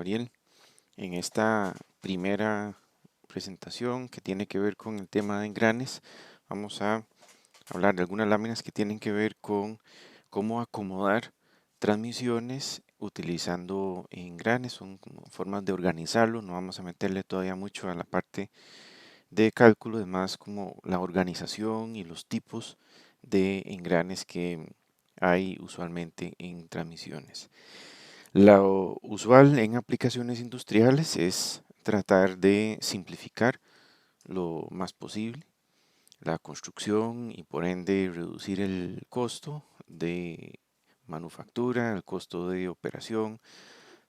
Gabriel. En esta primera presentación que tiene que ver con el tema de engranes, vamos a hablar de algunas láminas que tienen que ver con cómo acomodar transmisiones utilizando engranes, son como formas de organizarlo, no vamos a meterle todavía mucho a la parte de cálculo, es más como la organización y los tipos de engranes que hay usualmente en transmisiones. Lo usual en aplicaciones industriales es tratar de simplificar lo más posible la construcción y por ende reducir el costo de manufactura, el costo de operación,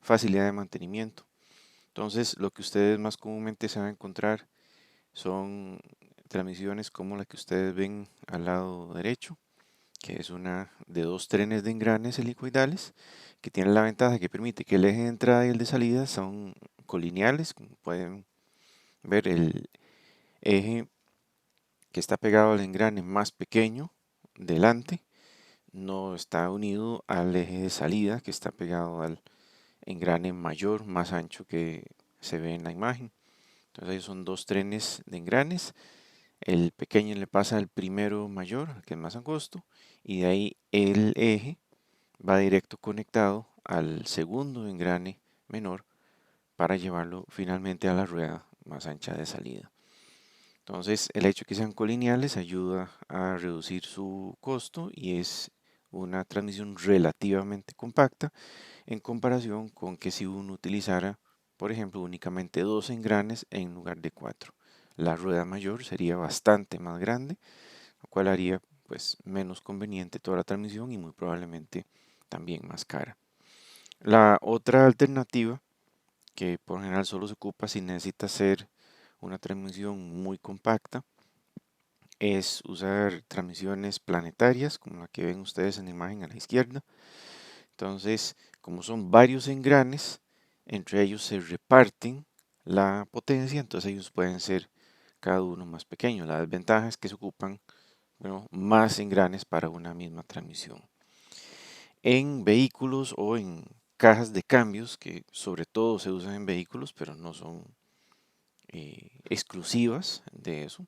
facilidad de mantenimiento. Entonces, lo que ustedes más comúnmente se van a encontrar son transmisiones como la que ustedes ven al lado derecho, que es una de dos trenes de engranes helicoidales, que tiene la ventaja que permite que el eje de entrada y el de salida son colineales, como pueden ver el eje que está pegado al engrane más pequeño delante no está unido al eje de salida que está pegado al engrane mayor más ancho que se ve en la imagen. Entonces ahí son dos trenes de engranes. El pequeño le pasa al primero mayor, al que es más angosto, y de ahí el eje va directo conectado al segundo engrane menor para llevarlo finalmente a la rueda más ancha de salida. Entonces, el hecho de que sean colineales ayuda a reducir su costo y es una transmisión relativamente compacta en comparación con que si uno utilizara, por ejemplo, únicamente dos engranes en lugar de cuatro. La rueda mayor sería bastante más grande, lo cual haría pues menos conveniente toda la transmisión y muy probablemente también más cara. La otra alternativa, que por lo general solo se ocupa si necesita hacer una transmisión muy compacta, es usar transmisiones planetarias, como la que ven ustedes en la imagen a la izquierda. Entonces, como son varios engranes, entre ellos se reparten la potencia, entonces ellos pueden ser cada uno más pequeño. La desventaja es que se ocupan, bueno, más engranes para una misma transmisión. En vehículos o en cajas de cambios, que sobre todo se usan en vehículos, pero no son exclusivas de eso.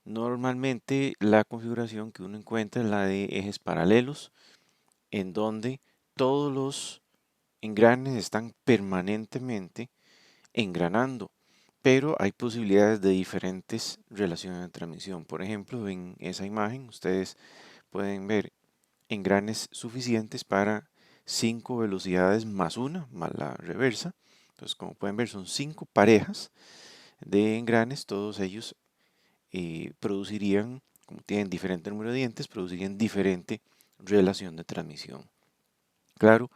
Normalmente la configuración que uno encuentra es la de ejes paralelos, en donde todos los engranes están permanentemente engranando, pero hay posibilidades de diferentes relaciones de transmisión. Por ejemplo, en esa imagen ustedes pueden ver engranes suficientes para 5 velocidades más una, más la reversa. Entonces, como pueden ver, son 5 parejas de engranes, todos ellos producirían, como tienen diferente número de dientes, producirían diferente relación de transmisión. Claro,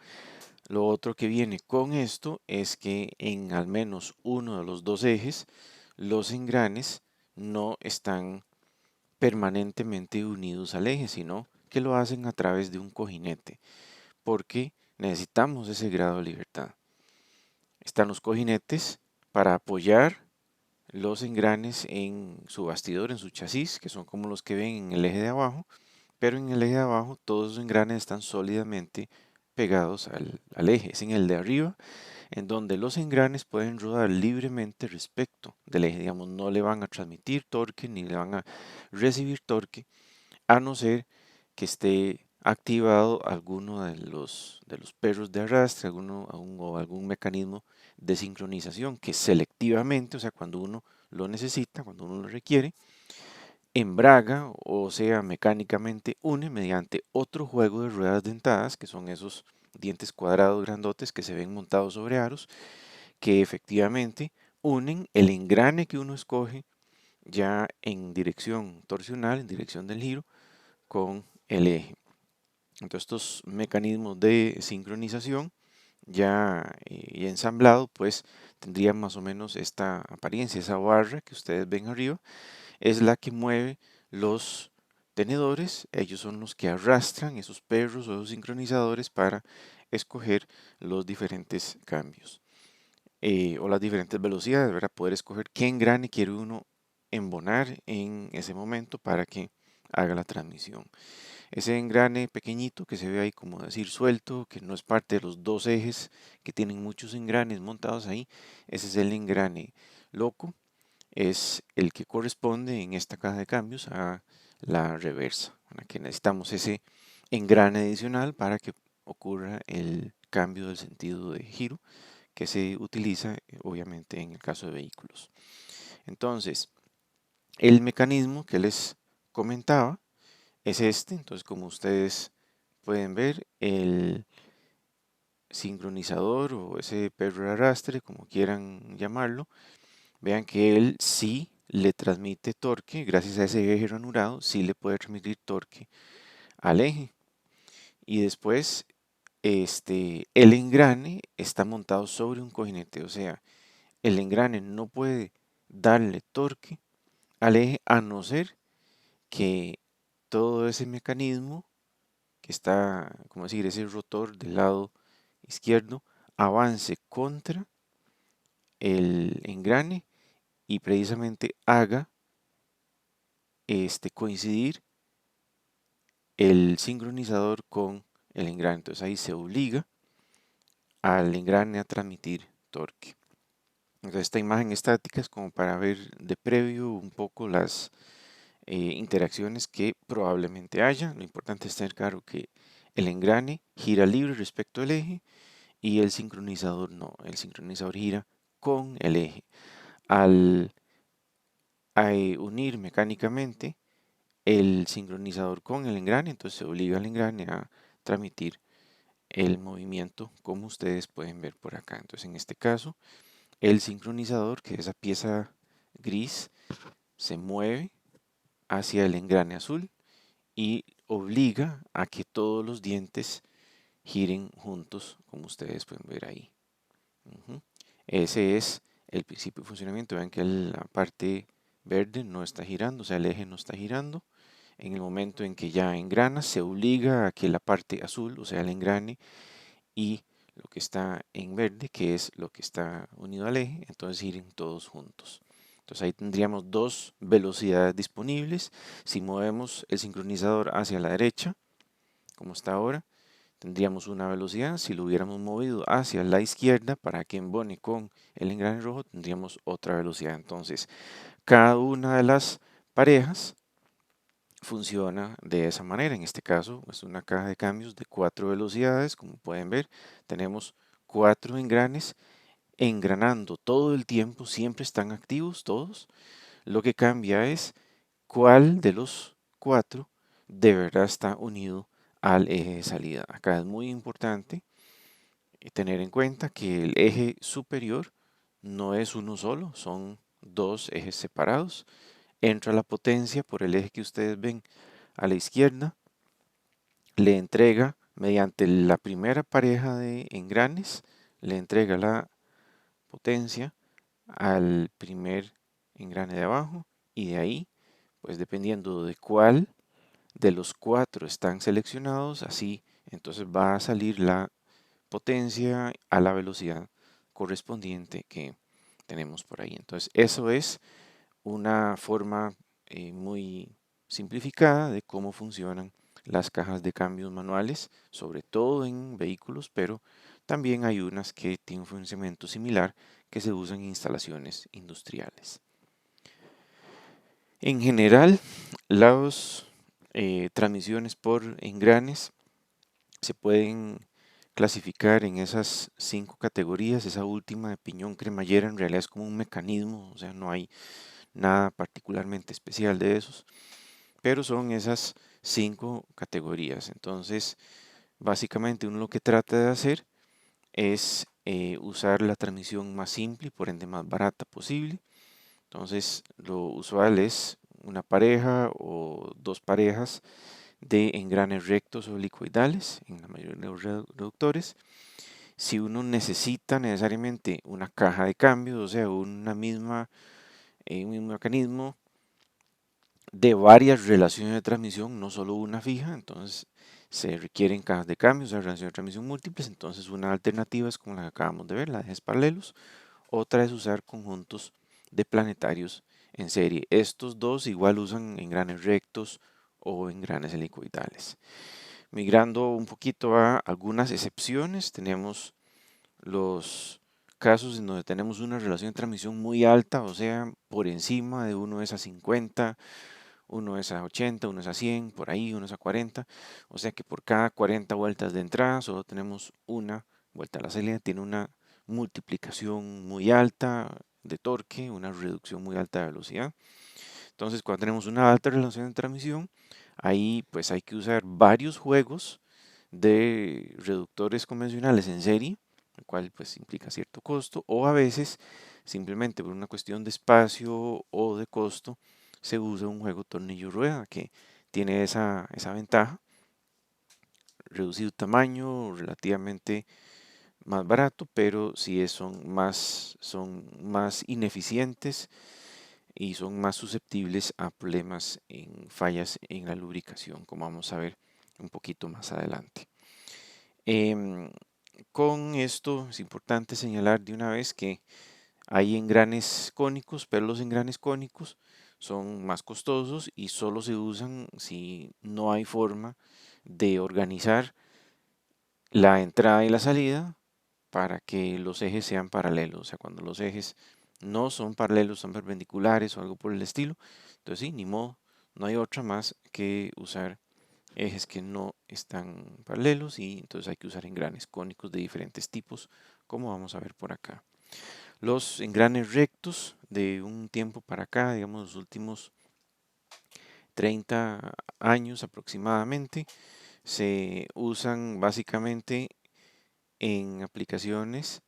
lo otro que viene con esto es que en al menos uno de los dos ejes, los engranes no están permanentemente unidos al eje, sino que lo hacen a través de un cojinete, porque necesitamos ese grado de libertad. Están los cojinetes para apoyar los engranes en su bastidor, en su chasis, que son como los que ven en el eje de abajo, pero en el eje de abajo todos los engranes están sólidamente pegados al eje. Es en el de arriba en donde los engranes pueden rodar libremente respecto del eje, digamos, no le van a transmitir torque ni le van a recibir torque, a no ser que esté activado alguno de los perros de arrastre, o algún mecanismo de sincronización que selectivamente, o sea, cuando uno lo necesita, cuando uno lo requiere, embraga o sea mecánicamente une mediante otro juego de ruedas dentadas, que son esos dientes cuadrados grandotes que se ven montados sobre aros, que efectivamente unen el engrane que uno escoge ya en dirección torsional, en dirección del giro, con el eje. Entonces estos mecanismos de sincronización ya ensamblado, pues tendrían más o menos esta apariencia. Esa barra que ustedes ven arriba es la que mueve los tenedores, ellos son los que arrastran esos perros o esos sincronizadores para escoger los diferentes cambios o las diferentes velocidades, ¿verdad? Poder escoger qué engrane quiere uno embonar en ese momento para que haga la transmisión. Ese engrane pequeñito que se ve ahí como decir suelto, que no es parte de los dos ejes que tienen muchos engranes montados ahí, ese es el engrane loco, es el que corresponde en esta caja de cambios a la reversa, para que necesitamos ese engrane adicional para que ocurra el cambio del sentido de giro que se utiliza obviamente en el caso de vehículos. Entonces, el mecanismo que les comentaba es este. Entonces, como ustedes pueden ver, el sincronizador o ese perro de arrastre, como quieran llamarlo, vean que él sí le transmite torque, gracias a ese eje ranurado, sí le puede transmitir torque al eje. Y después, el engrane está montado sobre un cojinete, o sea, el engrane no puede darle torque al eje a no ser que todo ese mecanismo que está, como decir, ese rotor del lado izquierdo avance contra el engrane y precisamente haga coincidir el sincronizador con el engrane. Entonces ahí se obliga al engrane a transmitir torque. Entonces esta imagen estática es como para ver de previo un poco las interacciones que probablemente haya. Lo importante es tener claro que el engrane gira libre respecto al eje y el sincronizador no. El sincronizador gira con el eje. Al unir mecánicamente el sincronizador con el engrane, entonces se obliga al engrane a transmitir el movimiento como ustedes pueden ver por acá. Entonces en este caso el sincronizador, que es esa pieza gris, se mueve hacia el engrane azul y obliga a que todos los dientes giren juntos, como ustedes pueden ver ahí. Ese es el principio de funcionamiento. Vean que la parte verde no está girando, o sea, el eje no está girando. En el momento en que ya engrana, se obliga a que la parte azul, o sea, el engrane, y lo que está en verde, que es lo que está unido al eje, entonces giren todos juntos. Entonces ahí tendríamos dos velocidades disponibles. Si movemos el sincronizador hacia la derecha, como está ahora, tendríamos una velocidad. Si lo hubiéramos movido hacia la izquierda para que embone con el engrane rojo, tendríamos otra velocidad. Entonces, cada una de las parejas funciona de esa manera. En este caso es una caja de cambios de 4 velocidades. Como pueden ver, tenemos 4 engranes engranando todo el tiempo, siempre están activos todos. Lo que cambia es cuál de los 4 de verdad está unido al eje de salida. Acá es muy importante tener en cuenta que el eje superior no es uno solo, son dos ejes separados. Entra la potencia por el eje que ustedes ven a la izquierda, le entrega mediante la primera pareja de engranes, le entrega la potencia al primer engrane de abajo y de ahí, pues dependiendo de cuál de los 4 están seleccionados, así entonces va a salir la potencia a la velocidad correspondiente que tenemos por ahí. Entonces eso es una forma muy simplificada de cómo funcionan las cajas de cambios manuales, sobre todo en vehículos, pero también hay unas que tienen un funcionamiento similar que se usan en instalaciones industriales. En general, las transmisiones por engranes se pueden clasificar en esas 5 categorías. Esa última de piñón cremallera en realidad es como un mecanismo, o sea, no hay nada particularmente especial de esos, pero son esas 5 categorías. Entonces, básicamente uno lo que trata de hacer es usar la transmisión más simple y por ende más barata posible. Entonces, lo usual es una pareja o dos parejas de engranes rectos o helicoidales en la mayoría de los reductores. Si uno necesita necesariamente una caja de cambios, o sea, un mismo mecanismo de varias relaciones de transmisión, no solo una fija, entonces se requieren cajas de cambios, o sea, relaciones de transmisión múltiples, entonces una alternativa es como la que acabamos de ver, la de ejes paralelos. Otra es usar conjuntos de planetarios en serie. Estos dos igual usan engranes rectos o engranes helicoidales. Migrando un poquito a algunas excepciones, tenemos los casos en donde tenemos una relación de transmisión muy alta, o sea, por encima de 1:50, 1:80, 1:100, por ahí, 1:40, o sea que por cada 40 vueltas de entrada solo tenemos una vuelta a la salida, tiene una multiplicación muy alta de torque, una reducción muy alta de velocidad. Entonces, cuando tenemos una alta relación de transmisión, ahí pues hay que usar varios juegos de reductores convencionales en serie, lo cual pues implica cierto costo, o a veces simplemente por una cuestión de espacio o de costo se usa un juego tornillo-rueda que tiene esa ventaja, reducido tamaño, relativamente más barato, pero sí son más ineficientes y son más susceptibles a problemas en fallas en la lubricación, como vamos a ver un poquito más adelante. Em, con esto es importante señalar de una vez que hay engranes cónicos, pero los engranes cónicos son más costosos y solo se usan si no hay forma de organizar la entrada y la salida para que los ejes sean paralelos. O sea, cuando los ejes no son paralelos, son perpendiculares o algo por el estilo, entonces sí, ni modo, no hay otra más que usar ejes que no están paralelos y entonces hay que usar engranes cónicos de diferentes tipos, como vamos a ver por acá. Los engranes rectos de un tiempo para acá, digamos los últimos 30 años aproximadamente, se usan básicamente en aplicaciones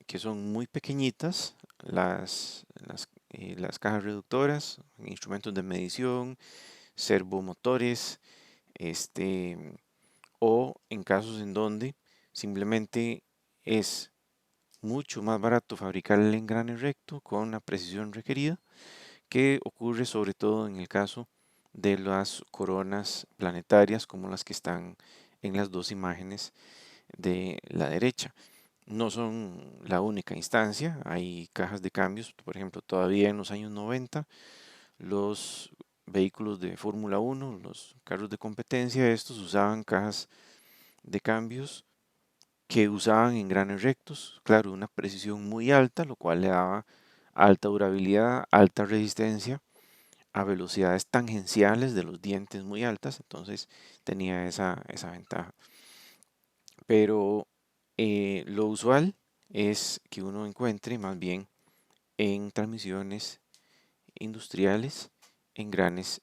que son muy pequeñitas, las cajas reductoras, instrumentos de medición, servomotores, este, o en casos en donde simplemente es mucho más barato fabricar el engrane recto con la precisión requerida, que ocurre sobre todo en el caso de las coronas planetarias como las que están en las dos imágenes de la derecha. No son la única instancia, hay cajas de cambios, por ejemplo, todavía en los años 90, los vehículos de Fórmula 1, los carros de competencia, estos usaban cajas de cambios que usaban engranes rectos, claro, una precisión muy alta, lo cual le daba alta durabilidad, alta resistencia a velocidades tangenciales de los dientes muy altas, entonces tenía esa ventaja. Pero lo usual es que uno encuentre más bien en transmisiones industriales engranes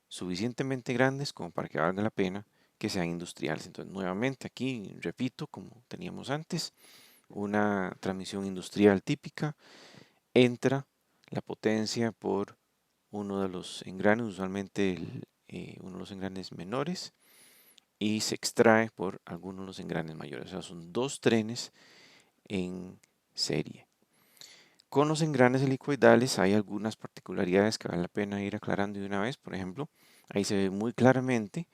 suficientemente grandes como para que valga la pena que sean industriales. Entonces, nuevamente aquí, repito, como teníamos antes, una transmisión industrial típica, entra la potencia por uno de los engranes, usualmente uno de los engranes menores, y se extrae por alguno de los engranes mayores. O sea, son dos trenes en serie. Con los engranes helicoidales hay algunas particularidades que vale la pena ir aclarando de una vez. Por ejemplo, ahí se ve muy claramente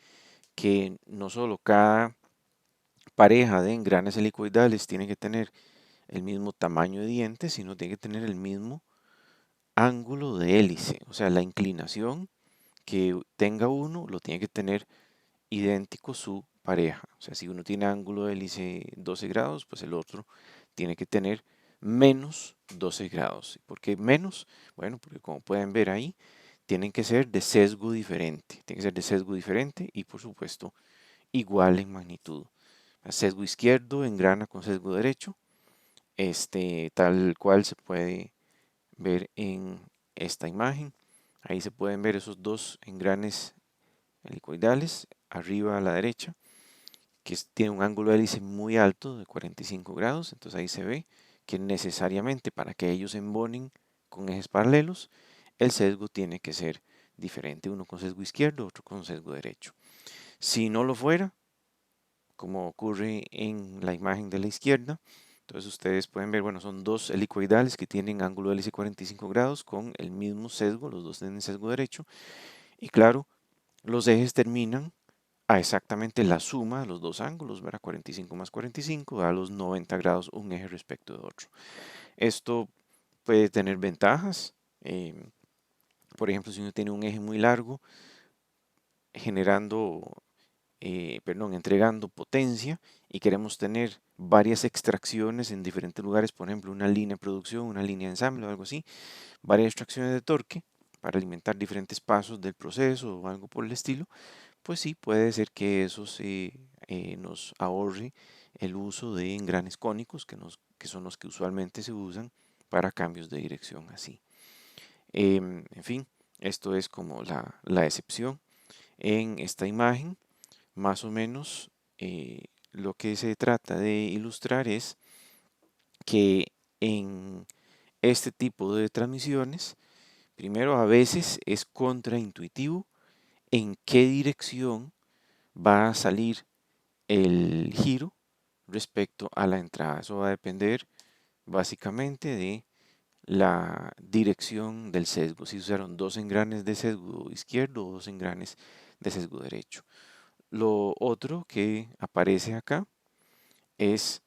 que no solo cada pareja de engranes helicoidales tiene que tener el mismo tamaño de dientes, sino tiene que tener el mismo ángulo de hélice. O sea, la inclinación que tenga uno lo tiene que tener idéntico su pareja. O sea, si uno tiene ángulo de hélice 12 grados, pues el otro tiene que tener menos 12 grados. ¿Por qué menos? Bueno, porque como pueden ver ahí, tienen que ser de sesgo diferente. Tienen que ser de sesgo diferente y por supuesto igual en magnitud. Sesgo izquierdo engrana con sesgo derecho, tal cual se puede ver en esta imagen. Ahí se pueden ver esos dos engranes helicoidales, arriba a la derecha, que tiene un ángulo de hélice muy alto de 45 grados. Entonces ahí se ve que necesariamente para que ellos embonen con ejes paralelos, el sesgo tiene que ser diferente, uno con sesgo izquierdo, otro con sesgo derecho. Si no lo fuera, como ocurre en la imagen de la izquierda, entonces ustedes pueden ver, bueno, son dos helicoidales que tienen ángulo de hélice 45 grados con el mismo sesgo, los dos tienen sesgo derecho, y claro, los ejes terminan a exactamente la suma de los dos ángulos, ¿verdad? 45 más 45 da los 90 grados un eje respecto de otro. Esto puede tener ventajas. Por ejemplo, si uno tiene un eje muy largo, entregando potencia y queremos tener varias extracciones en diferentes lugares, por ejemplo, una línea de producción, una línea de ensamble o algo así, varias extracciones de torque para alimentar diferentes pasos del proceso o algo por el estilo, pues sí, puede ser que eso nos ahorre el uso de engranes cónicos, que son los que usualmente se usan para cambios de dirección así. En fin, esto es como la excepción. En esta imagen, más o menos, lo que se trata de ilustrar es que en este tipo de transmisiones, primero a veces es contraintuitivo en qué dirección va a salir el giro respecto a la entrada. Eso va a depender básicamente de la dirección del sesgo, si usaron dos engranes de sesgo izquierdo o dos engranes de sesgo derecho. Lo otro que aparece acá es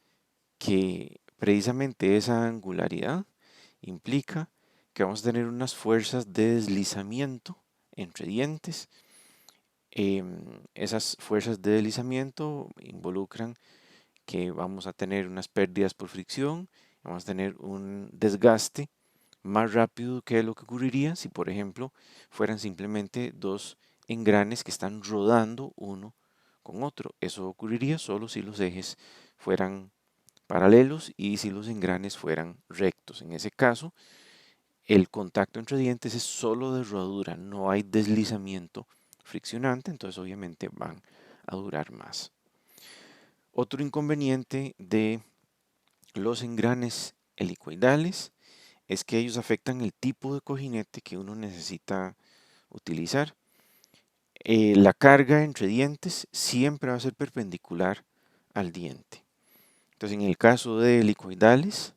que precisamente esa angularidad implica que vamos a tener unas fuerzas de deslizamiento entre dientes. Esas fuerzas de deslizamiento involucran que vamos a tener unas pérdidas por fricción, vamos a tener un desgaste más rápido que lo que ocurriría si, por ejemplo, fueran simplemente dos engranes que están rodando uno con otro. Eso ocurriría solo si los ejes fueran paralelos y si los engranes fueran rectos. En ese caso, el contacto entre dientes es solo de rodadura, no hay deslizamiento friccionante, entonces obviamente van a durar más. Otro inconveniente de los engranes helicoidales es que ellos afectan el tipo de cojinete que uno necesita utilizar. La carga entre dientes siempre va a ser perpendicular al diente. Entonces, en el caso de helicoidales,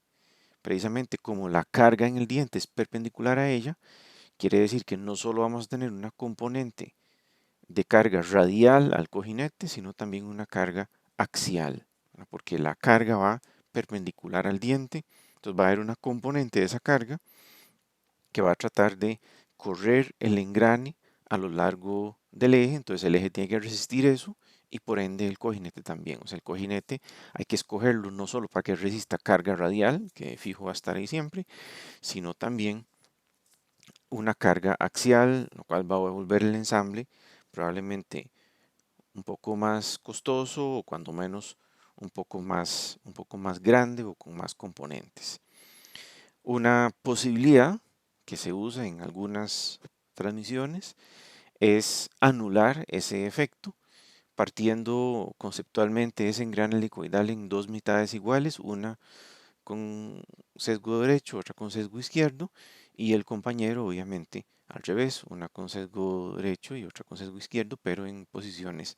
precisamente como la carga en el diente es perpendicular a ella, quiere decir que no solo vamos a tener una componente de carga radial al cojinete, sino también una carga axial, porque la carga va perpendicular al diente, entonces va a haber una componente de esa carga que va a tratar de correr el engrane a lo largo del eje, entonces el eje tiene que resistir eso y por ende el cojinete también. O sea, el cojinete hay que escogerlo no solo para que resista carga radial, que fijo va a estar ahí siempre, sino también una carga axial, lo cual va a volver el ensamble probablemente un poco más costoso o cuando menos un poco más grande o con más componentes. Una posibilidad que se usa en algunas transmisiones es anular ese efecto partiendo conceptualmente ese engrane helicoidal en dos mitades iguales, una con sesgo derecho, otra con sesgo izquierdo, y el compañero obviamente al revés, una con sesgo derecho y otra con sesgo izquierdo, pero en posiciones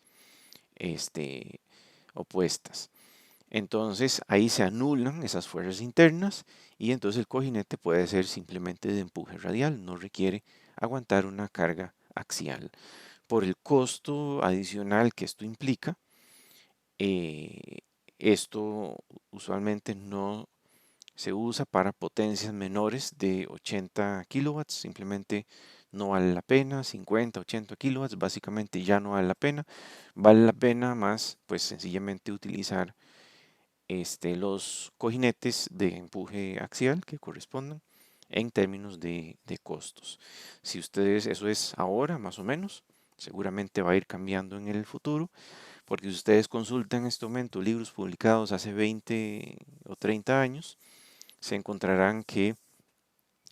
opuestas. Entonces ahí se anulan esas fuerzas internas y entonces el cojinete puede ser simplemente de empuje radial, no requiere aguantar una carga axial. Por el costo adicional que esto implica, eh, esto usualmente no se usa para potencias menores de 80 kilowatts, simplemente no vale la pena, 50, 80 kilowatts, básicamente ya no vale la pena. Vale la pena más, pues sencillamente utilizar los cojinetes de empuje axial que correspondan en términos de costos. Si ustedes, eso es ahora más o menos, seguramente va a ir cambiando en el futuro, porque si ustedes consultan en este momento libros publicados hace 20 o 30 años, se encontrarán que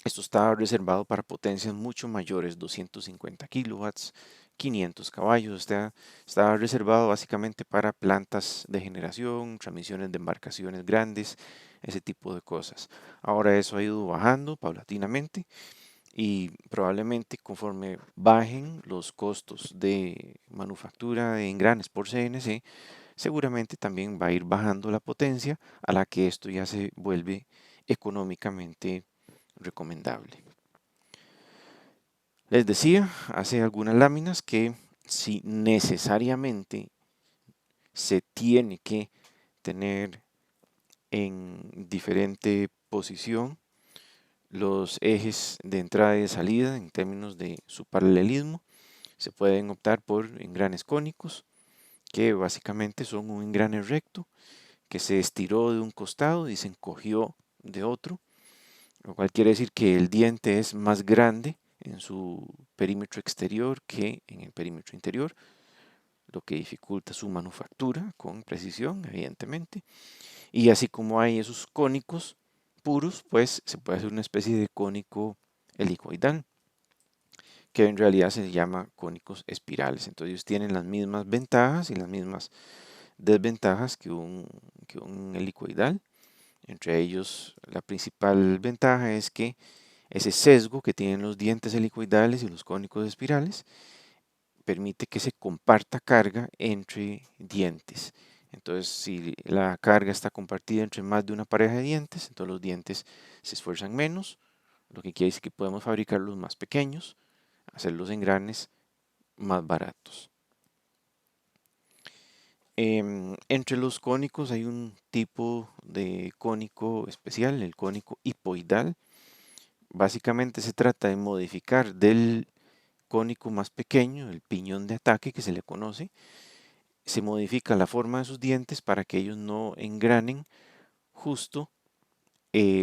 esto estaba reservado para potencias mucho mayores, 250 kilowatts, 500 caballos, estaba reservado básicamente para plantas de generación, transmisiones de embarcaciones grandes, ese tipo de cosas. Ahora eso ha ido bajando paulatinamente y probablemente conforme bajen los costos de manufactura de engranes por CNC, seguramente también va a ir bajando la potencia a la que esto ya se vuelve económicamente recomendable. Les decía hace algunas láminas que si necesariamente se tiene que tener en diferente posición los ejes de entrada y de salida en términos de su paralelismo, Se pueden optar por engranes cónicos, que básicamente son un engrane recto que se estiró de un costado y se encogió de otro, lo cual quiere decir que el diente es más grande en su perímetro exterior que en el perímetro interior, lo que dificulta su manufactura con precisión, evidentemente. Y así como hay esos cónicos puros, pues se puede hacer una especie de cónico helicoidal, que en realidad se llama cónicos espirales. Entonces ellos tienen las mismas ventajas y las mismas desventajas que un helicoidal. Entre ellos, la principal ventaja es que ese sesgo que tienen los dientes helicoidales y los cónicos espirales permite que se comparta carga entre dientes. Entonces, si la carga está compartida entre más de una pareja de dientes, entonces los dientes se esfuerzan menos, lo que quiere decir que podemos fabricarlos más pequeños, hacer los engranes más baratos. Entre los cónicos hay un tipo de cónico especial, el cónico hipoidal. Básicamente se trata de modificar del cónico más pequeño, el piñón de ataque que se le conoce, se modifica la forma de sus dientes para que ellos no engranen justo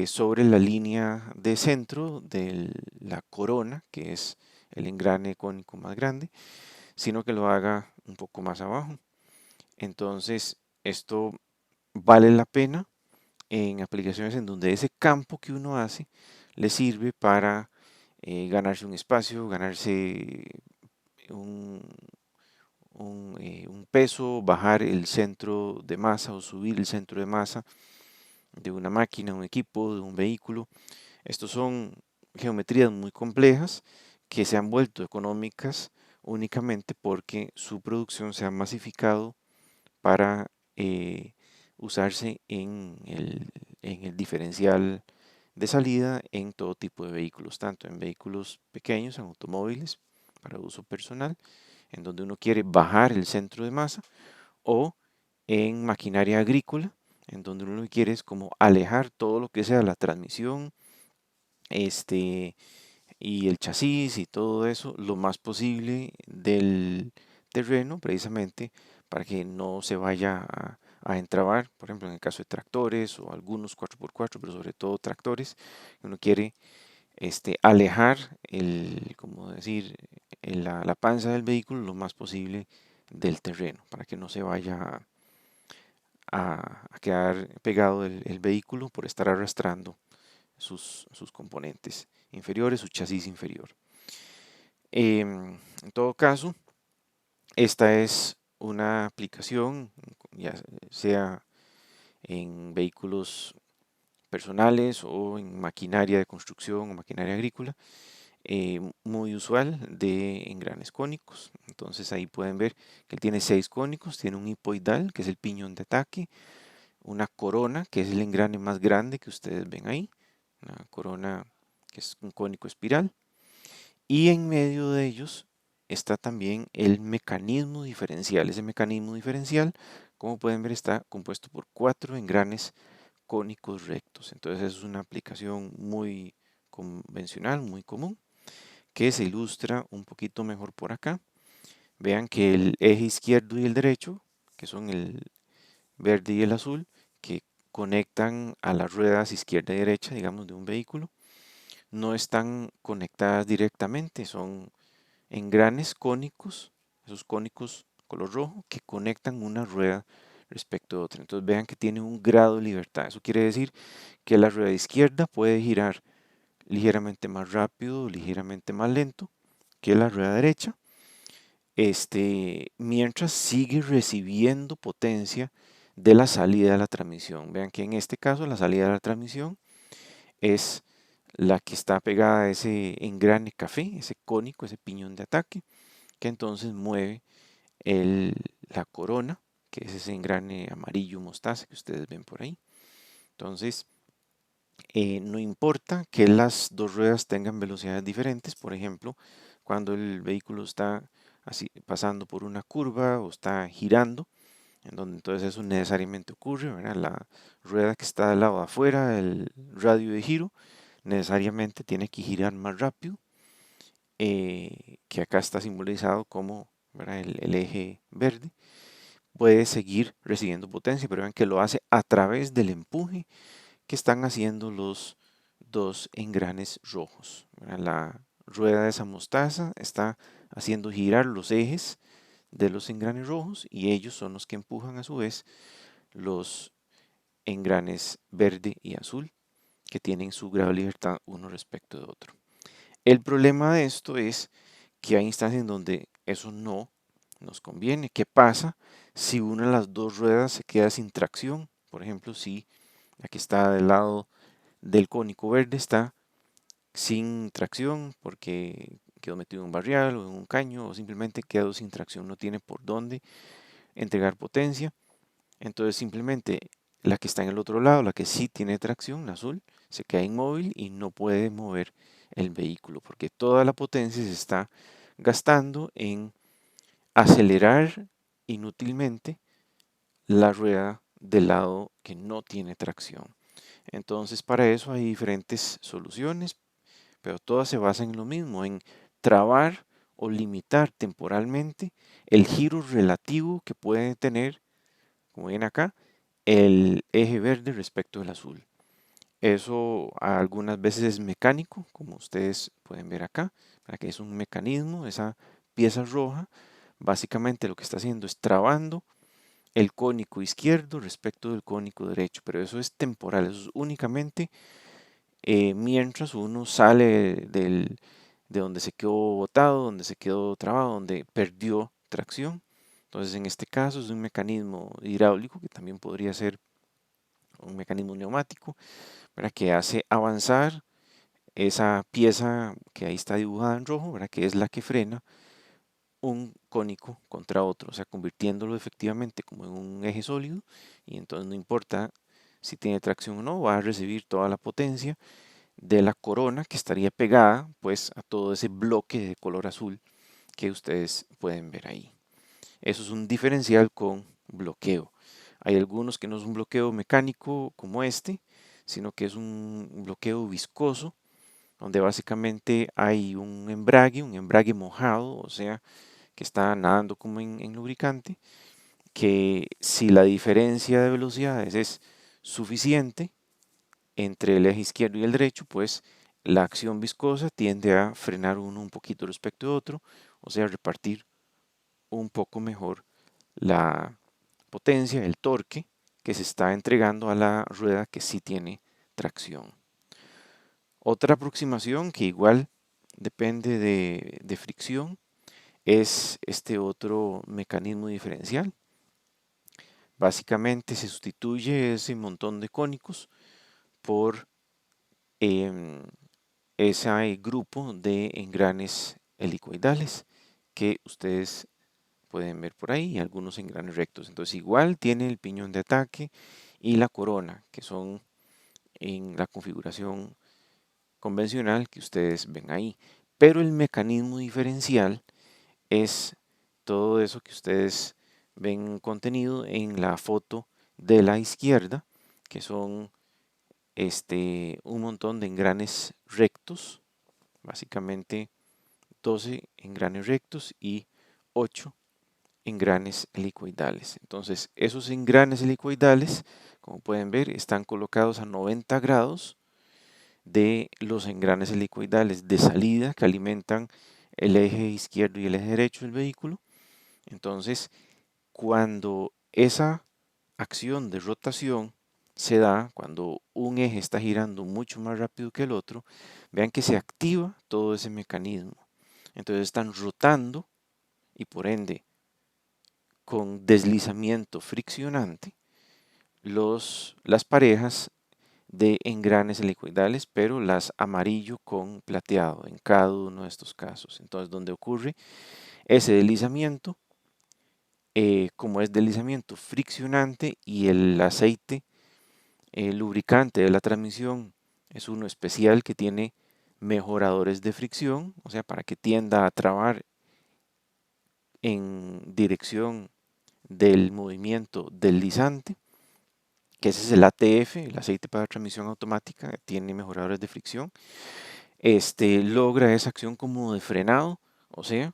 sobre la línea de centro de la corona, que es el engrane cónico más grande, sino que lo haga un poco más abajo. Entonces, esto vale la pena en aplicaciones en donde ese campo que uno hace le sirve para ganarse un espacio, ganarse un, un peso, bajar el centro de masa o subir el centro de masa de una máquina, un equipo, de un vehículo. Estos son geometrías muy complejas que se han vuelto económicas únicamente porque su producción se ha masificado para usarse en el diferencial de salida en todo tipo de vehículos, tanto en vehículos pequeños, en automóviles para uso personal, en donde uno quiere bajar el centro de masa, o en maquinaria agrícola, en donde uno lo que quiere es como alejar todo lo que sea la transmisión, este, y el chasis y todo eso lo más posible del terreno, precisamente para que no se vaya a entrabar, por ejemplo, en el caso de tractores o algunos 4x4, pero sobre todo tractores, uno quiere alejar como decir, la panza del vehículo lo más posible del terreno, para que no se vaya a quedar pegado el vehículo por estar arrastrando sus componentes inferiores, su chasis inferior. En todo caso, esta es una aplicación, ya sea en vehículos personales o en maquinaria de construcción o maquinaria agrícola, muy usual de engranes cónicos. Entonces ahí pueden ver que él tiene 6 cónicos, tiene un hipoidal, que es el piñón de ataque, una corona, que es el engrane más grande que ustedes ven ahí, una corona que es un cónico espiral, y en medio de ellos está también el mecanismo diferencial. Ese mecanismo diferencial, como pueden ver, está compuesto por 4 engranes cónicos rectos. Entonces es una aplicación muy convencional, muy común, que se ilustra un poquito mejor por acá. Vean que el eje izquierdo y el derecho, que son el verde y el azul, que conectan a las ruedas izquierda y derecha, digamos, de un vehículo, no están conectadas directamente, son engranes cónicos, esos cónicos color rojo, que conectan una rueda respecto a otra. Entonces vean que tiene un grado de libertad. Eso quiere decir que la rueda izquierda puede girar ligeramente más rápido o ligeramente más lento que la rueda derecha, mientras sigue recibiendo potencia de la salida de la transmisión. Vean que en este caso la salida de la transmisión es la que está pegada a ese engrane café, ese cónico, ese piñón de ataque, que entonces mueve la corona, que es ese engrane amarillo mostaza que ustedes ven por ahí. Entonces, no importa que las dos ruedas tengan velocidades diferentes, por ejemplo, cuando el vehículo está así pasando por una curva o está girando, en donde entonces eso necesariamente ocurre, ¿verdad? La rueda que está del lado de afuera, el radio de giro, necesariamente tiene que girar más rápido que acá está simbolizado como, ¿verdad?, el eje verde, puede seguir recibiendo potencia, pero vean que lo hace a través del empuje que están haciendo los dos engranes rojos, ¿verdad? La rueda de esa mostaza está haciendo girar los ejes de los engranes rojos y ellos son los que empujan a su vez los engranes verde y azul que tienen su grado de libertad uno respecto de otro. El problema de esto es que hay instancias en donde eso no nos conviene. ¿Qué pasa si una de las dos ruedas se queda sin tracción? Por ejemplo, si la que está del lado del cónico verde está sin tracción porque quedó metido en un barrial o en un caño o simplemente quedó sin tracción, no tiene por dónde entregar potencia. Entonces simplemente la que está en el otro lado, la que sí tiene tracción, la azul, se queda inmóvil y no puede mover el vehículo porque toda la potencia se está gastando en acelerar inútilmente la rueda del lado que no tiene tracción. Entonces para eso hay diferentes soluciones, pero todas se basan en lo mismo, en trabar o limitar temporalmente el giro relativo que puede tener, como ven acá, el eje verde respecto del azul. Eso algunas veces es mecánico, como ustedes pueden ver acá, para que es un mecanismo, esa pieza roja, básicamente lo que está haciendo es trabando el cónico izquierdo respecto del cónico derecho, pero eso es temporal, eso es únicamente mientras uno sale de donde se quedó botado, donde se quedó trabado, donde perdió tracción. Entonces, en este caso es un mecanismo hidráulico que también podría ser un mecanismo neumático, ¿verdad?, que hace avanzar esa pieza que ahí está dibujada en rojo, ¿verdad?, que es la que frena un cónico contra otro, o sea, convirtiéndolo efectivamente como en un eje sólido y entonces no importa si tiene tracción o no, va a recibir toda la potencia de la corona que estaría pegada pues a todo ese bloque de color azul que ustedes pueden ver ahí. Eso es un diferencial con bloqueo. Hay algunos que no es un bloqueo mecánico como este, sino que es un bloqueo viscoso, donde básicamente hay un embrague mojado, o sea, que está nadando como en lubricante, que si la diferencia de velocidades es suficiente entre el eje izquierdo y el derecho, pues la acción viscosa tiende a frenar uno un poquito respecto de otro, o sea, repartir un poco mejor la potencia, el torque que se está entregando a la rueda que sí tiene tracción. Otra aproximación que igual depende de fricción es este otro mecanismo diferencial. Básicamente se sustituye ese montón de cónicos por ese grupo de engranes helicoidales que ustedes pueden ver por ahí, algunos engranes rectos. Entonces igual tiene el piñón de ataque y la corona, que son en la configuración convencional que ustedes ven ahí. Pero el mecanismo diferencial es todo eso que ustedes ven contenido en la foto de la izquierda, que son un montón de engranes rectos, básicamente 12 engranes rectos y 8 engranes helicoidales. Entonces, esos engranes helicoidales, como pueden ver, están colocados a 90 grados de los engranes helicoidales de salida que alimentan el eje izquierdo y el eje derecho del vehículo. Entonces, cuando esa acción de rotación se da, cuando un eje está girando mucho más rápido que el otro, vean que se activa todo ese mecanismo. Entonces están rotando y por ende con deslizamiento friccionante las parejas de engranes helicoidales, pero las amarillo con plateado en cada uno de estos casos. Entonces, donde ocurre ese deslizamiento, como es deslizamiento friccionante y el aceite, el lubricante de la transmisión es uno especial que tiene mejoradores de fricción, o sea, para que tienda a trabar en dirección del movimiento deslizante, que ese es el ATF, el aceite para transmisión automática, tiene mejoradores de fricción. logra esa acción como de frenado, o sea,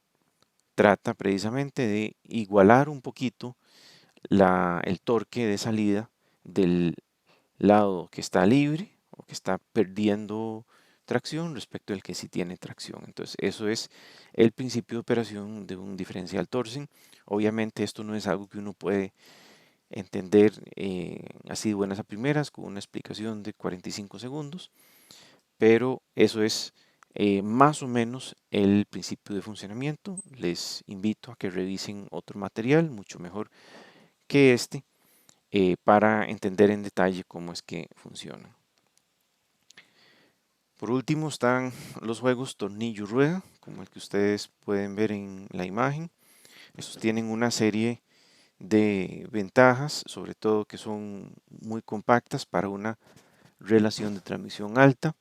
trata precisamente de igualar un poquito el torque de salida del lado que está libre o que está perdiendo tracción respecto al que sí tiene tracción. Entonces, eso es el principio de operación de un diferencial torsen. Obviamente, esto no es algo que uno puede entender así de buenas a primeras con una explicación de 45 segundos, pero eso es más o menos el principio de funcionamiento. Les invito a que revisen otro material mucho mejor que este para entender en detalle cómo es que funciona. Por último están los juegos tornillo-rueda, como el que ustedes pueden ver en la imagen. Estos tienen una serie de ventajas, sobre todo que son muy compactas para una relación de transmisión alta.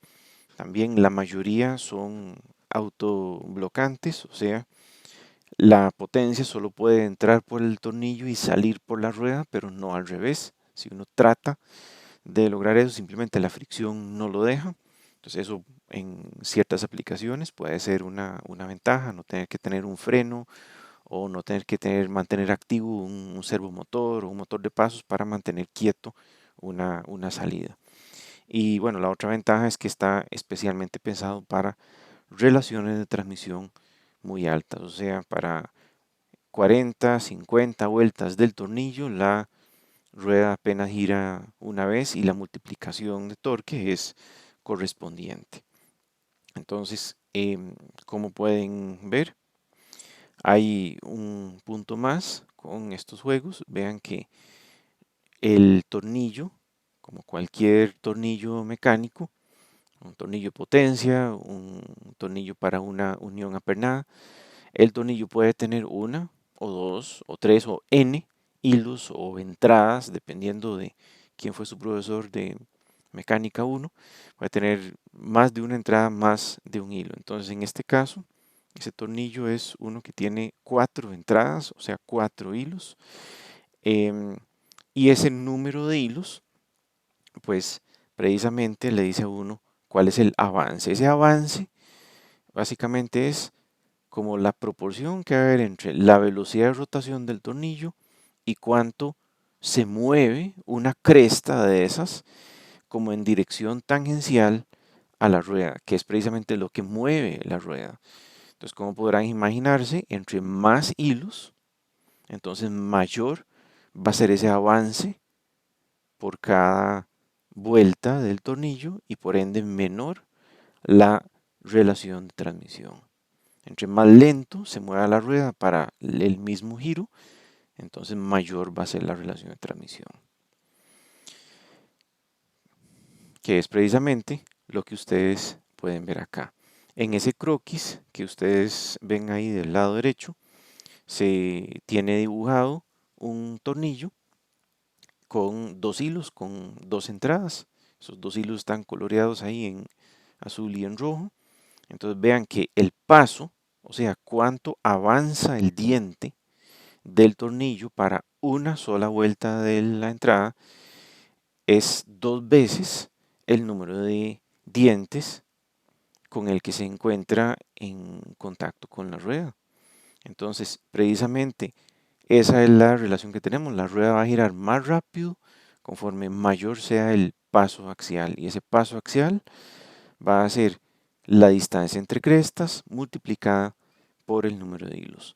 También la mayoría son autoblocantes, o sea, la potencia solo puede entrar por el tornillo y salir por la rueda, pero no al revés. Si uno trata de lograr eso, simplemente la fricción no lo deja. Entonces eso en ciertas aplicaciones puede ser una ventaja, no tener que tener un freno o no tener que mantener activo un servomotor o un motor de pasos para mantener quieto una salida. Y bueno, la otra ventaja es que está especialmente pensado para relaciones de transmisión muy altas, o sea, para 40, 50 vueltas del tornillo, la rueda apenas gira una vez y la multiplicación de torque es correspondiente. Entonces, como pueden ver, hay un punto más con estos juegos. Vean que el tornillo, como cualquier tornillo mecánico, un tornillo de potencia, un tornillo para una unión apernada, el tornillo puede tener una o dos o tres o n hilos o entradas, dependiendo de quién fue su profesor de mecánica 1, puede tener más de una entrada, más de un hilo. Entonces, en este caso, ese tornillo es uno que tiene 4 entradas, o sea, 4 hilos. em, y ese número de hilos, pues precisamente le dice a uno cuál es el avance. Ese avance básicamente es como la proporción que va a haber entre la velocidad de rotación del tornillo y cuánto se mueve una cresta de esas como en dirección tangencial a la rueda, que es precisamente lo que mueve la rueda. Entonces, como podrán imaginarse, entre más hilos, entonces mayor va a ser ese avance por cada vuelta del tornillo y por ende menor la relación de transmisión. Entre más lento se mueva la rueda para el mismo giro, entonces mayor va a ser la relación de transmisión, que es precisamente lo que ustedes pueden ver acá. En ese croquis que ustedes ven ahí del lado derecho, se tiene dibujado un tornillo con 2 hilos, con 2 entradas. Esos 2 hilos están coloreados ahí en azul y en rojo. Entonces vean que el paso, o sea, cuánto avanza el diente del tornillo para una sola vuelta de la entrada, es 2 veces el número de dientes con el que se encuentra en contacto con la rueda. Entonces, precisamente esa es la relación que tenemos. La rueda va a girar más rápido conforme mayor sea el paso axial. Y ese paso axial va a ser la distancia entre crestas multiplicada por el número de hilos.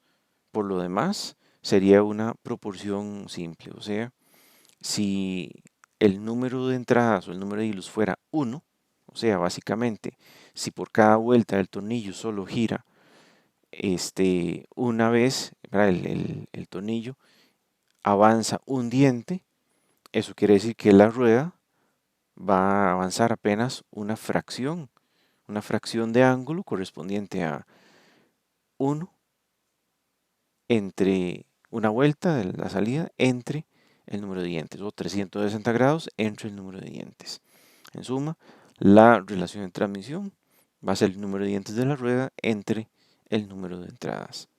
Por lo demás, sería una proporción simple. O sea, si el número de entradas o el número de hilos fuera 1, o sea, básicamente, si por cada vuelta del tornillo solo gira una vez, el tornillo avanza un diente, eso quiere decir que la rueda va a avanzar apenas una fracción de ángulo correspondiente a 1 entre una vuelta de la salida entre el número de dientes, o 360 grados entre el número de dientes. En suma, la relación de transmisión va a ser el número de dientes de la rueda entre el número de entradas.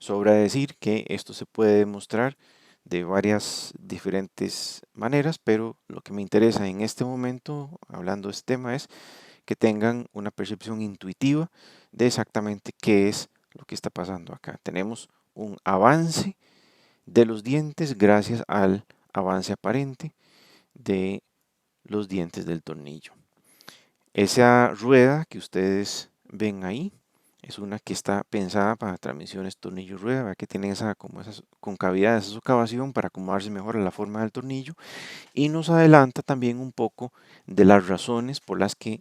Sobra decir que esto se puede demostrar de varias diferentes maneras, pero lo que me interesa en este momento, hablando de este tema, es que tengan una percepción intuitiva de exactamente qué es lo que está pasando acá. Tenemos un avance de los dientes gracias al avance aparente de los dientes del tornillo. Esa rueda que ustedes ven ahí es una que está pensada para transmisiones tornillo-rueda, que tiene como esas concavidades, esa socavación para acomodarse mejor a la forma del tornillo, y nos adelanta también un poco de las razones por las que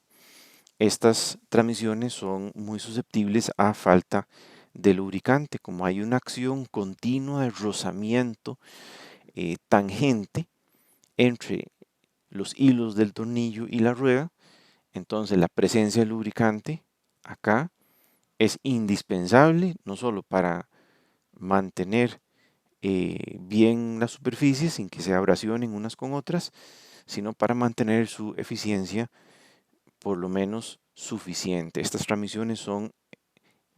estas transmisiones son muy susceptibles a falta de lubricante. Como hay una acción continua de rozamiento tangente entre los hilos del tornillo y la rueda, entonces la presencia de lubricante acá es indispensable, no solo para mantener bien la superficie sin que se abrasionen unas con otras, sino para mantener su eficiencia por lo menos suficiente. Estas transmisiones son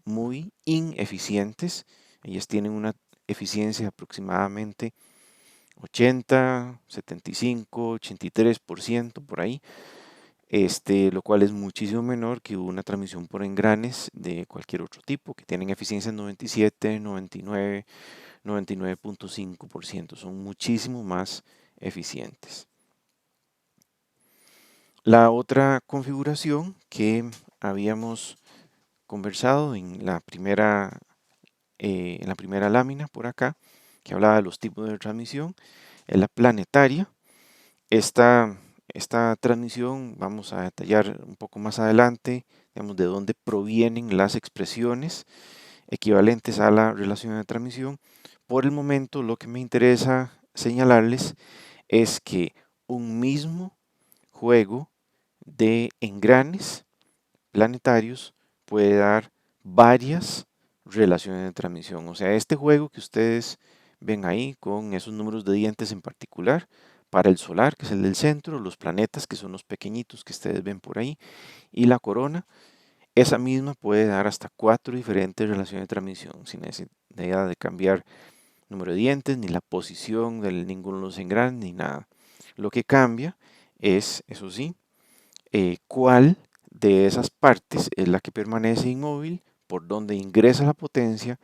muy ineficientes, ellas tienen una eficiencia de aproximadamente 80, 75, 83% por ahí, lo cual es muchísimo menor que una transmisión por engranes de cualquier otro tipo, que tienen eficiencia 97, 99, 99.5%, son muchísimo más eficientes. La otra configuración que habíamos conversado en la primera lámina por acá, que hablaba de los tipos de transmisión, es la planetaria. Esta transmisión vamos a detallar un poco más adelante, digamos, de dónde provienen las expresiones equivalentes a la relación de transmisión. Por el momento, lo que me interesa señalarles es que un mismo juego de engranes planetarios puede dar varias relaciones de transmisión. O sea, este juego que ustedes ven ahí con esos números de dientes en particular, para el solar, que es el del centro, los planetas, que son los pequeñitos que ustedes ven por ahí, y la corona, esa misma puede dar hasta 4 diferentes relaciones de transmisión, sin necesidad de cambiar número de dientes, ni la posición de ninguno de los engranes, ni nada. Lo que cambia es, eso sí, cuál de esas partes es la que permanece inmóvil, por donde ingresa la potencia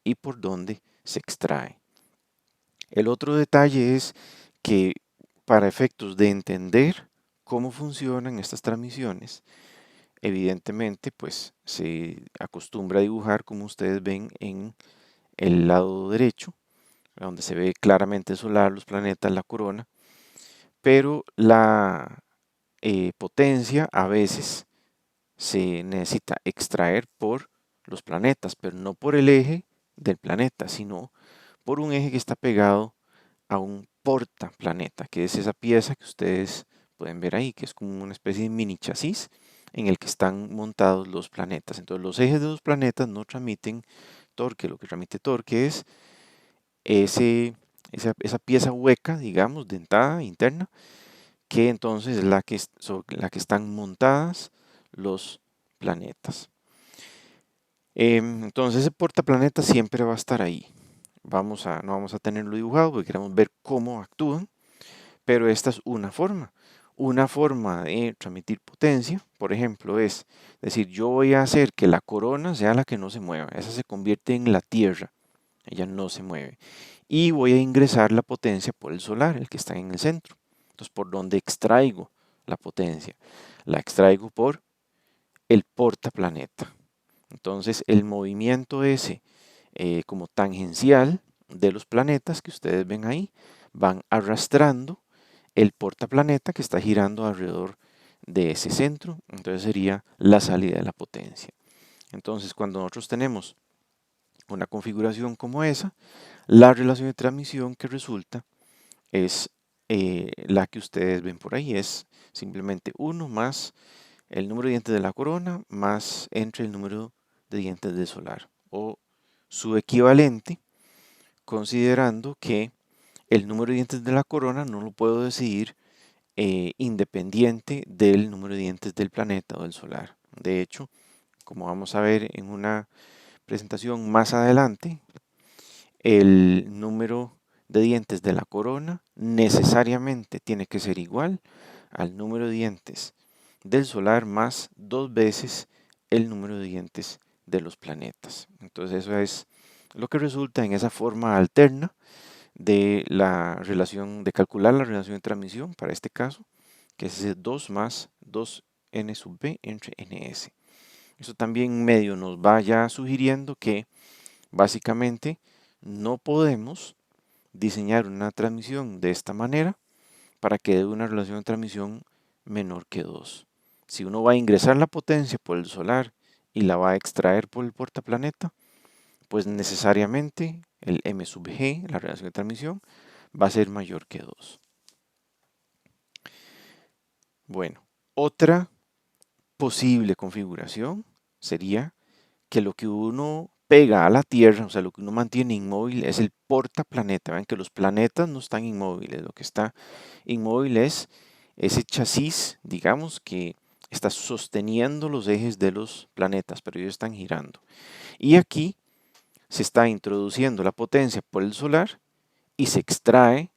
y por donde se extrae. El otro detalle es que para efectos de entender cómo funcionan estas transmisiones, evidentemente pues se acostumbra a dibujar como ustedes ven en el lado derecho, donde se ve claramente el solar, los planetas, la corona, pero la potencia a veces se necesita extraer por los planetas, pero no por el eje del planeta, sino por un eje que está pegado a un portaplaneta, que es esa pieza que ustedes pueden ver ahí, que es como una especie de mini chasis en el que están montados los planetas. Entonces los ejes de los planetas no transmiten torque, lo que transmite torque es esa pieza hueca, digamos, dentada, interna, que entonces es sobre la que están montadas los planetas. Entonces ese portaplaneta siempre va a estar ahí. No vamos a tenerlo dibujado porque queremos ver cómo actúan, pero esta es una forma. Una forma de transmitir potencia, por ejemplo, es decir, yo voy a hacer que la corona sea la que no se mueva. Esa se convierte en la Tierra. Ella no se mueve. Y voy a ingresar la potencia por el solar, el que está en el centro. Entonces, ¿por dónde extraigo la potencia? La extraigo por el portaplaneta. Entonces, el movimiento ese como tangencial de los planetas que ustedes ven ahí van arrastrando el portaplaneta que está girando alrededor de ese centro. Entonces sería la salida de la potencia. Entonces, cuando nosotros tenemos una configuración como esa, la relación de transmisión que resulta es la que ustedes ven por ahí. Es simplemente 1 más el número de dientes de la corona más entre el número de dientes del solar, o su equivalente, considerando que el número de dientes de la corona no lo puedo decidir independiente del número de dientes del planeta o del solar. De hecho, como vamos a ver en una presentación más adelante, el número de dientes de la corona necesariamente tiene que ser igual al número de dientes del solar más 2 veces el número de dientes de los planetas. Entonces eso es lo que resulta en esa forma alterna de la relación, de calcular la relación de transmisión para este caso, que es ese 2 más 2n sub b entre ns. Eso también medio nos va ya sugiriendo que básicamente no podemos diseñar una transmisión de esta manera para que dé una relación de transmisión menor que 2. Si uno va a ingresar la potencia por el solar y la va a extraer por el portaplaneta, pues necesariamente el m sub g, la relación de transmisión, va a ser mayor que 2. Bueno, otra posible configuración sería que lo que uno pega a la Tierra, o sea, lo que uno mantiene inmóvil es el portaplaneta. Ven que los planetas no están inmóviles, lo que está inmóvil es ese chasis, digamos, que está sosteniendo los ejes de los planetas, pero ellos están girando. Y aquí se está introduciendo la potencia por el solar y se extrae,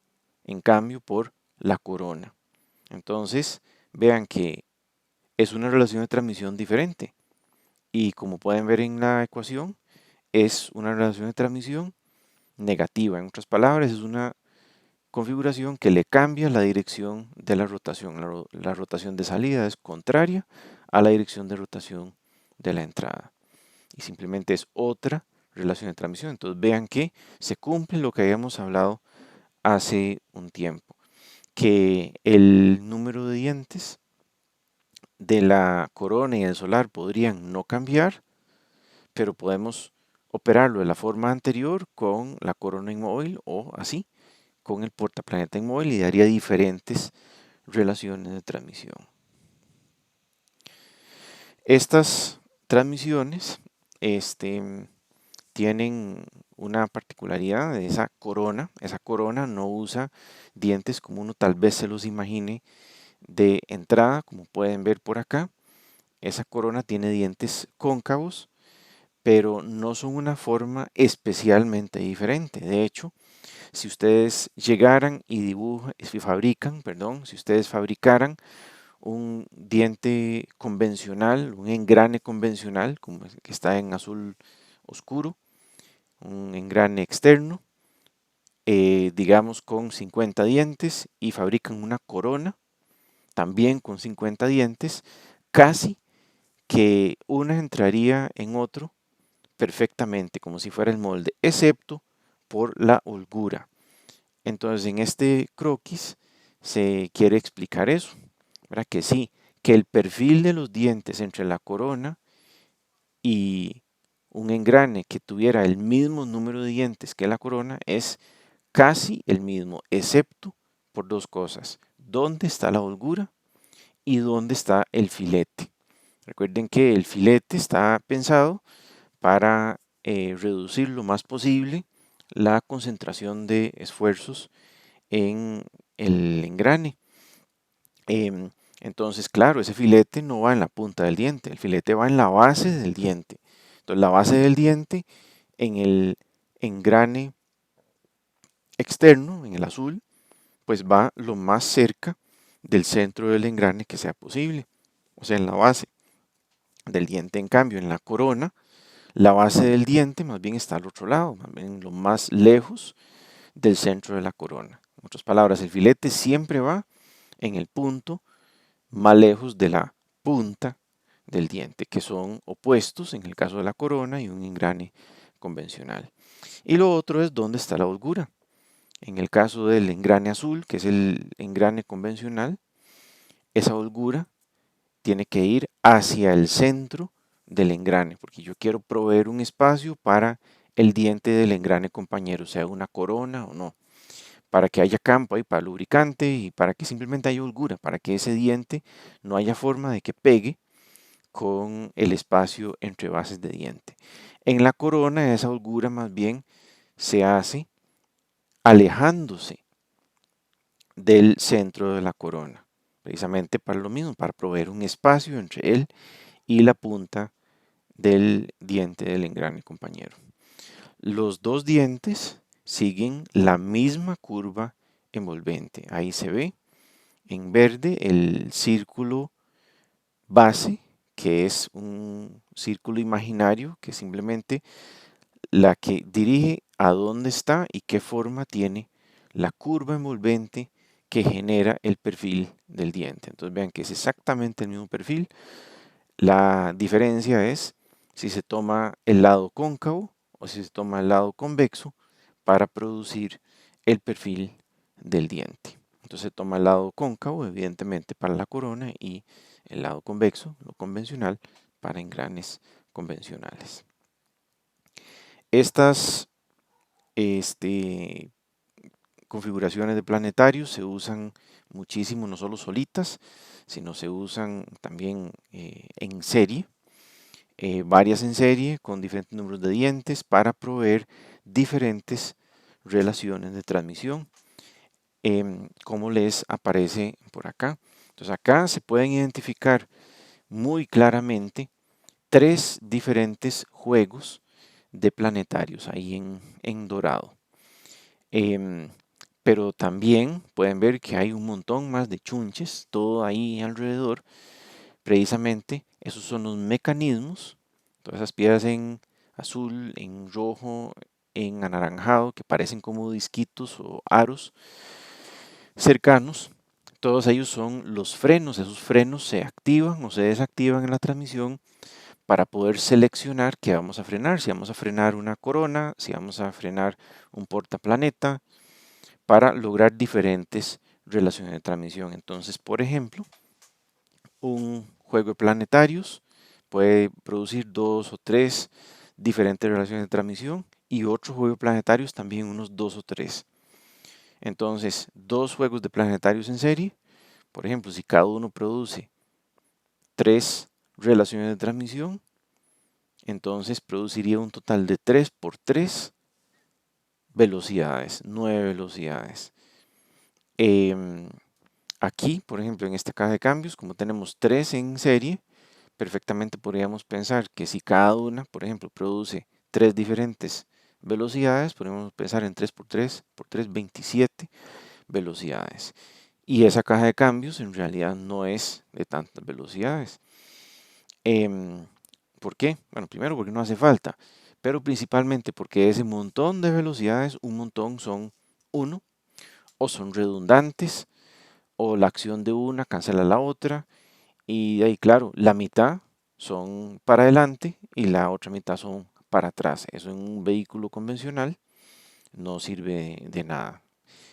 en cambio, por la corona. Entonces, vean que es una relación de transmisión diferente. Y como pueden ver en la ecuación, es una relación de transmisión negativa. En otras palabras, es una configuración que le cambia la dirección de la rotación. La rotación de salida es contraria a la dirección de rotación de la entrada. Y simplemente es otra relación de transmisión. Entonces vean que se cumple lo que habíamos hablado hace un tiempo, que el número de dientes de la corona y el solar podrían no cambiar, pero podemos operarlo de la forma anterior con la corona inmóvil o así, con el portaplaneta inmóvil y daría diferentes relaciones de transmisión. Estas transmisiones tienen una particularidad de esa corona no usa dientes como uno tal vez se los imagine de entrada, como pueden ver por acá. Esa corona tiene dientes cóncavos, pero no son una forma especialmente diferente. De hecho, si ustedes llegaran y si ustedes fabricaran un diente convencional, un engrane convencional, como el que está en azul oscuro, un engrane externo, digamos con 50 dientes, y fabrican una corona también con 50 dientes, casi que una entraría en otro perfectamente, como si fuera el molde, excepto por la holgura. Entonces, en este croquis se quiere explicar eso, ¿verdad? Que sí, que el perfil de los dientes entre la corona y un engrane que tuviera el mismo número de dientes que la corona es casi el mismo, excepto por dos cosas: dónde está la holgura y dónde está el filete. Recuerden que el filete está pensado para reducir lo más posible la concentración de esfuerzos en el engrane. Entonces, claro, ese filete no va en la punta del diente, el filete va en la base del diente. Entonces, la base del diente en el engrane externo, en el azul, pues va lo más cerca del centro del engrane que sea posible, o sea, en la base del diente. En cambio, en la corona, la base del diente más bien está al otro lado, más bien lo más lejos del centro de la corona. En otras palabras, el filete siempre va en el punto más lejos de la punta del diente, que son opuestos en el caso de la corona y un engrane convencional. Y lo otro es dónde está la holgura. En el caso del engrane azul, que es el engrane convencional, esa holgura tiene que ir hacia el centro del engrane, porque yo quiero proveer un espacio para el diente del engrane compañero, sea una corona o no, para que haya campo ahí para lubricante y para que simplemente haya holgura, para que ese diente no haya forma de que pegue con el espacio entre bases de diente. En la corona esa holgura más bien se hace alejándose del centro de la corona, precisamente para lo mismo, para proveer un espacio entre él y la punta del diente del engrane compañero. Los dos dientes siguen la misma curva envolvente. Ahí se ve en verde el círculo base, que es un círculo imaginario que simplemente la que dirige a dónde está y qué forma tiene la curva envolvente que genera el perfil del diente. Entonces vean que es exactamente el mismo perfil. La diferencia es si se toma el lado cóncavo o si se toma el lado convexo para producir el perfil del diente. Entonces se toma el lado cóncavo, evidentemente, para la corona y el lado convexo, lo convencional, para engranes convencionales. Estas este, configuraciones de planetarios se usan muchísimo, no solo solitas, sino se usan también en serie, varias en serie con diferentes números de dientes para proveer diferentes relaciones de transmisión, como les aparece por acá. Entonces acá se pueden identificar muy claramente tres diferentes juegos de planetarios ahí en dorado. Em, pero también pueden ver que hay un montón más de chunches, todo ahí alrededor. Precisamente esos son los mecanismos, todas esas piedras en azul, en rojo, en anaranjado, que parecen como disquitos o aros cercanos. Todos ellos son los frenos, esos frenos se activan o se desactivan en la transmisión para poder seleccionar qué vamos a frenar, si vamos a frenar una corona, si vamos a frenar un portaplaneta, para lograr diferentes relaciones de transmisión. Entonces, por ejemplo, un juego de planetarios puede producir dos o tres diferentes relaciones de transmisión y otro juego de planetarios también unos dos o tres. Entonces, dos juegos de planetarios en serie, por ejemplo, si cada uno produce tres relaciones de transmisión, entonces produciría un total de 3 por 3 velocidades, 9 velocidades. Aquí, por ejemplo, en esta caja de cambios, como tenemos 3 en serie, perfectamente podríamos pensar que si cada una, por ejemplo, produce 3 diferentes velocidades, podemos pensar en 3 por 3, 27 velocidades. Y esa caja de cambios en realidad no es de tantas velocidades. ¿Por qué? Bueno, primero porque no hace falta, pero principalmente porque ese montón de velocidades, un montón son uno, o son redundantes, o la acción de una cancela la otra, y ahí claro, la mitad son para adelante y la otra mitad son para atrás. Eso en un vehículo convencional no sirve de nada.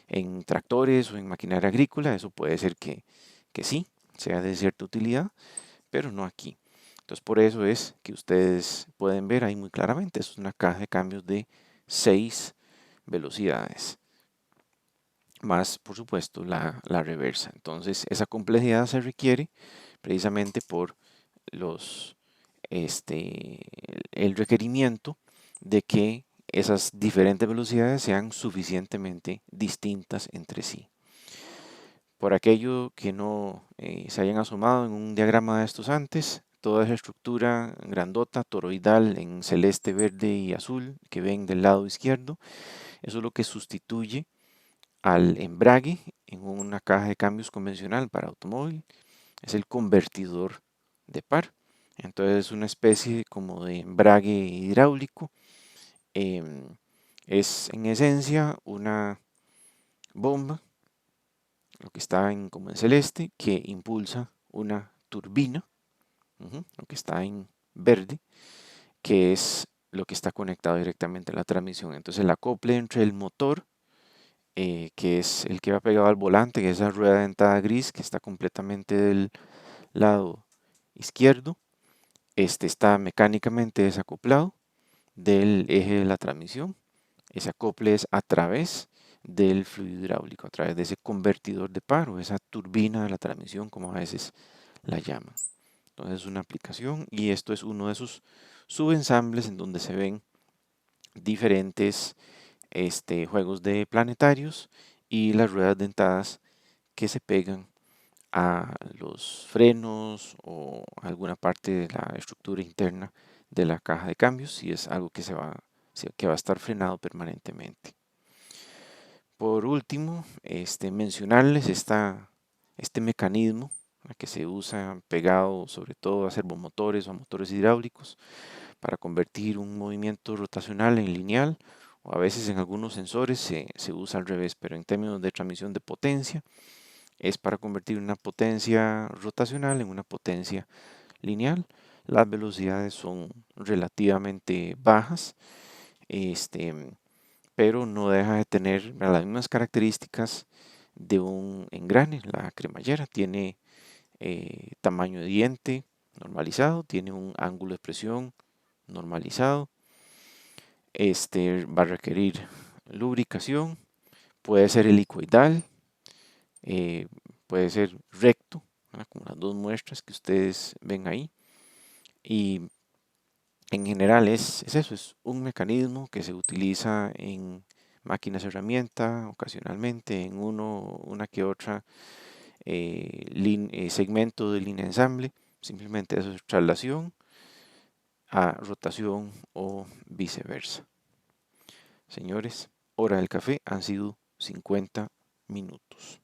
En tractores o en maquinaria agrícola eso puede ser que sí, sea de cierta utilidad, pero no aquí. Entonces por eso es que ustedes pueden ver ahí muy claramente, es una caja de cambios de 6 velocidades, más por supuesto la reversa. Entonces esa complejidad se requiere precisamente por los, el requerimiento de que esas diferentes velocidades sean suficientemente distintas entre sí. Por aquello que no se hayan asomado en un diagrama de estos antes, toda esa estructura grandota, toroidal en celeste, verde y azul que ven del lado izquierdo, eso es lo que sustituye al embrague en una caja de cambios convencional para automóvil. Es el convertidor de par. Entonces es una especie como de embrague hidráulico. em, es en esencia una bomba, lo que está como en celeste, que impulsa una turbina, lo que está en verde, que es lo que está conectado directamente a la transmisión. Entonces el acople entre el motor, que es el que va pegado al volante, que es esa rueda dentada gris que está completamente del lado izquierdo, este está mecánicamente desacoplado del eje de la transmisión. Ese acople es a través del fluido hidráulico, a través de ese convertidor de par o esa turbina de la transmisión, como a veces la llaman. Entonces es una aplicación y esto es uno de esos subensambles en donde se ven diferentes juegos de planetarios y las ruedas dentadas que se pegan a los frenos o alguna parte de la estructura interna de la caja de cambios si es algo que va a estar frenado permanentemente. Por último, mencionarles este mecanismo, que se usa pegado sobre todo a servomotores o a motores hidráulicos para convertir un movimiento rotacional en lineal, o a veces en algunos sensores se usa al revés, pero en términos de transmisión de potencia es para convertir una potencia rotacional en una potencia lineal. Las velocidades son relativamente bajas, este, pero no deja de tener las mismas características de un engrane. La cremallera tiene tamaño de diente normalizado, tiene un ángulo de presión normalizado, va a requerir lubricación, puede ser helicoidal, eh, puede ser recto, ¿verdad? Como las dos muestras que ustedes ven ahí. Y en general es eso, es un mecanismo que se utiliza en máquinas herramienta, ocasionalmente en una que otra segmento de línea de ensamble. Simplemente eso es traslación a rotación o viceversa. Señores, hora del café han sido 50 minutos.